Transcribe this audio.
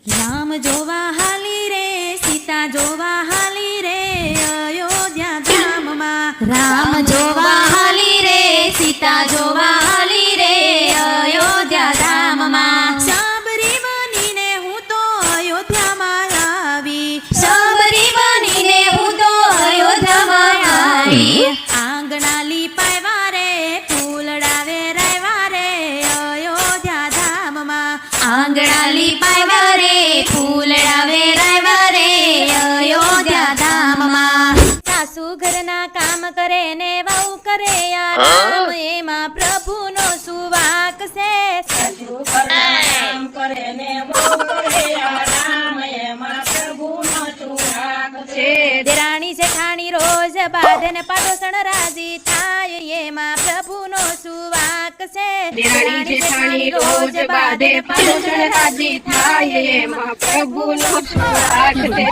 રામ જોવા હાલી રે સીતા જોવા હાલી રે અયોધ્યા ધામમાં રામ જોવા હાલી રે સીતા જોવા હાલી રે અયોધ્યા ધામમાં સાબરી બનીને હું તો અયોધ્યામાં આવી સાબરી બનીને હું તો અયોધ્યામાં આવી આંગણા લીપાવ્યા રે ફૂલડાવે રહેવા રે અયોધ્યા ધામમાં આંગણા લીપાવ્યા રે ફૂલડાવે રહેવા રે અયોધ્યા ધામમાં સાસુ ઘરના કામ કરે ને વહુ કરે આરામ એમાં પ્રભુનો સુવાક છે સાસુ ઘરના કામ કરે ને વહુ કરે આરામ એમાં પ્રભુનો સુરાગ છે. દેરાણી જેઠાણી રોજ બાંધે ને પાડોશણ રાજી થાય એમાં પ્રભુનો સુવાક છે દેરાણી જેઠાણી રોજ બાધે પાડોશણ રાજી થાય એમાં પ્રભુનો સુરાગ છે.